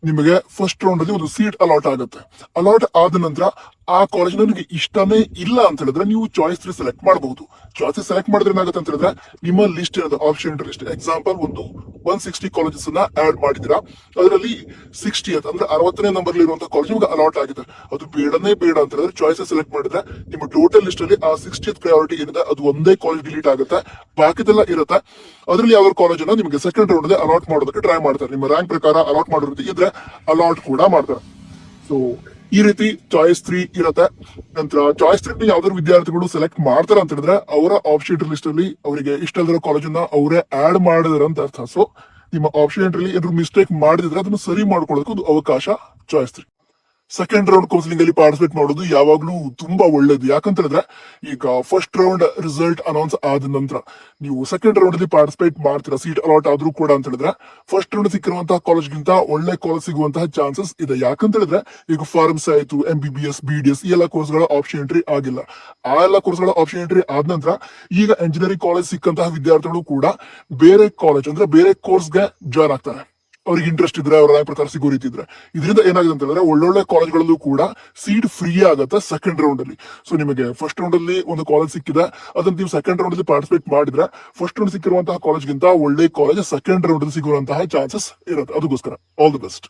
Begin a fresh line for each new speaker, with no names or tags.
ನಿಮಗೆ first round ಅಲ್ಲಿ ಒಂದು ಸೀಟ್ ಅಲಾಟ್ ಆಗುತ್ತೆ. ಅಲಾಟ್ ಆದ ನಂತರ ಆ ಕಾಲೇಜ್ ನನಗೆ ಇಷ್ಟನೇ ಇಲ್ಲ ಅಂತ ಹೇಳಿದ್ರೆ ನೀವು ಚಾಯ್ಸ್ 3 ಸೆಲೆಕ್ಟ್ ಮಾಡಬಹುದು. ಚಾಯ್ಸ್ ಸೆಲೆಕ್ಟ್ ಮಾಡಿದ್ರೆ ಏನಾಗುತ್ತೆ ಅಂತ ಹೇಳಿದ್ರೆ ನಿಮ್ಮ ಲಿಸ್ಟ್ ಇರೋದು ಆಪ್ಷನ್ ಲಿಸ್ಟ್. ಎಕ್ಸಾಂಪಲ್ ಒಂದು 160 ಕಾಲೇಜಸ್ ಅನ್ನ ಆಡ್ ಮಾಡಿದಿರಾ, ಅದರಲ್ಲಿ 60th ಅಂದ್ರೆ 60ನೇ ನಂಬರ್ ಇರುವಂತಹ ಕಾಲೇಜ್ ನಿಮಗೆ ಅಲಾಟ್ ಆಗಿದೆ. ಅದು ಬೇಡನೇ ಬೇಡ ಅಂತ ಹೇಳಿದ್ರೆ ಚಾಯ್ಸ್ ಸೆಲೆಕ್ಟ್ ಮಾಡಿದ್ರೆ ನಿಮ್ಮ ಟೋಟಲ್ ಲಿಸ್ಟ್ ಅಲ್ಲಿ ಆ 60th ಪ್ರಯಾರಿಟಿ ಏನಿದೆ ಅದು ಒಂದೇ ಕಾಲೇಜ್ ಡಿಲೀಟ್ ಆಗುತ್ತೆ, ಬಾಕಿದೆಲ್ಲ ಇರುತ್ತೆ. ಅದರಲ್ಲಿ ಯಾವ ಕಾಲೇಜ್ ಅನ್ನ ನಿಮಗೆ ಸೆಕೆಂಡ್ ರೌಂಡ್ ಅಲ್ಲಿ ಅಲಾಟ್ ಮಾಡೋದಕ್ಕೆ ಟ್ರೈ ಮಾಡ್ತಾರೆ. ನಿಮ್ಮ ರ್ಯಾಂಕ್ ಪ್ರಕಾರ ಅಲಾಟ್ ಮಾಡೋ ರೀತಿ ಇದ್ರೆ ಅಲಾಟ್ ಕೂಡ ಮಾಡ್ತಾರೆ. ಸೊ ಈ ರೀತಿ ಚಾಯ್ಸ್ 3 ಇರುತ್ತೆ. ನಂತರ ಚಾಯ್ಸ್ 3 ಯಾವ್ದಾದ್ರು ವಿದ್ಯಾರ್ಥಿಗಳು ಸೆಲೆಕ್ಟ್ ಮಾಡ್ತಾರೆ ಅಂತ ಹೇಳಿದ್ರೆ ಅವರ ಆಪ್ಷನ್ ಲಿಸ್ಟ್ ಅಲ್ಲಿ ಅವರಿಗೆ ಇಷ್ಟ ಇಲ್ದಿರೋ ಕಾಲೇಜನ್ನ ಅವರೇ ಆಡ್ ಮಾಡಿದಾರೆ ಅಂತ ಅರ್ಥ. ಸೊ ನಿಮ್ಮ ಆಪ್ಷನ್ ಅಲ್ಲಿ ಏನಾದ್ರು ಮಿಸ್ಟೇಕ್ ಮಾಡಿದ್ರೆ ಅದನ್ನು ಸರಿ ಮಾಡ್ಕೊಳ್ಳೋದಕ್ಕೆ ಒಂದು ಅವಕಾಶ ಚಾಯ್ಸ್ 3. ಸೆಕೆಂಡ್ ರೌಂಡ್ ಕೌನ್ಸಿಲಿಂಗ್ ಅಲ್ಲಿ ಪಾರ್ಟಿಸಿಪೇಟ್ ಮಾಡೋದು ಯಾವಾಗ್ಲೂ ತುಂಬಾ ಒಳ್ಳೇದು. ಯಾಕಂತ ಹೇಳಿದ್ರೆ ಈಗ ಫಸ್ಟ್ ರೌಂಡ್ ರಿಸಲ್ಟ್ ಅನೌನ್ಸ್ ಆದ ನಂತರ ನೀವು ಸೆಕೆಂಡ್ ರೌಂಡ್ ಅಲ್ಲಿ ಪಾರ್ಟಿಸಿಪೇಟ್ ಮಾಡ್ತೀರಾ, ಸೀಟ್ ಅಲಾಟ್ ಆದ್ರೂ ಕೂಡ ಅಂತ ಹೇಳಿದ್ರೆ ಫಸ್ಟ್ ರೌಂಡ್ ಸಿಕ್ಕಿರುವಂತಹ ಕಾಲೇಜ್ಗಿಂತ ಒಳ್ಳೆ ಕಾಲೇಜ್ ಸಿಗುವಂತಹ ಚಾನ್ಸಸ್ ಇದೆ. ಯಾಕಂತ ಹೇಳಿದ್ರೆ ಈಗ ಫಾರ್ಮಸಿ ಆಯ್ತು, MBBS, BDS ಈ ಎಲ್ಲ ಕೋರ್ಸ್ಗಳ ಆಪ್ಷನ್ ಎಂಟ್ರಿ ಆಗಿಲ್ಲ. ಆ ಎಲ್ಲ ಕೋರ್ಸ್ಗಳ ಆಪ್ಷನ್ ಎಂಟ್ರಿ ಆದ ನಂತರ ಈಗ ಎಂಜಿನಿಯರಿಂಗ್ ಕಾಲೇಜ್ ಸಿಕ್ಕಂತಹ ವಿದ್ಯಾರ್ಥಿಗಳು ಕೂಡ ಬೇರೆ ಕಾಲೇಜ್ ಅಂದ್ರೆ ಬೇರೆ ಕೋರ್ಸ್ಗೆ ಜಾಯ್ನ್ ಆಗ್ತಾರೆ. ಅವ್ರಿಗೆ ಇಂಟ್ರೆಸ್ಟ್ ಇದ್ರೆ ಅವರ ಪ್ರಕಾರ ಸಿಗೋ ರೀತಿ ಇದ್ರೆ. ಇದರಿಂದ ಏನಾಗಿದೆ ಅಂತ ಹೇಳಿದ್ರೆ ಒಳ್ಳೊಳ್ಳೆ ಕಾಲೇಜ್ಗಳಲ್ಲೂ ಕೂಡ ಸೀಟ್ ಫ್ರೀ ಆಗುತ್ತೆ ಸೆಕೆಂಡ್ ರೌಂಡ್ ಅಲ್ಲಿ. ಸೊ ನಿಮಗೆ ಫಸ್ಟ್ ರೌಂಡ್ ಅಲ್ಲಿ ಒಂದು ಕಾಲೇಜ್ ಸಿಕ್ಕಿದೆ, ಅದನ್ನ ನೀವು ಸೆಕೆಂಡ್ ರೌಂಡ್ ಅಲ್ಲಿ ಪಾರ್ಟಿಸಿಪೇಟ್ ಮಾಡಿದ್ರೆ ಫಸ್ಟ್ ರೌಂಡ್ ಸಿಕ್ಕಿರುವಂತಹ ಕಾಲೇಜ್ಗಿಂತ ಒಳ್ಳೆ ಕಾಲೇಜ್ ಸೆಕೆಂಡ್ ರೌಂಡ್ ಅಲ್ಲಿ ಸಿಗುವಂತಹ ಚಾನ್ಸಸ್ ಇರುತ್ತೆ. ಅದಕ್ಕೋಸ್ಕರ ಆಲ್ ದಿ ಬೆಸ್ಟ್.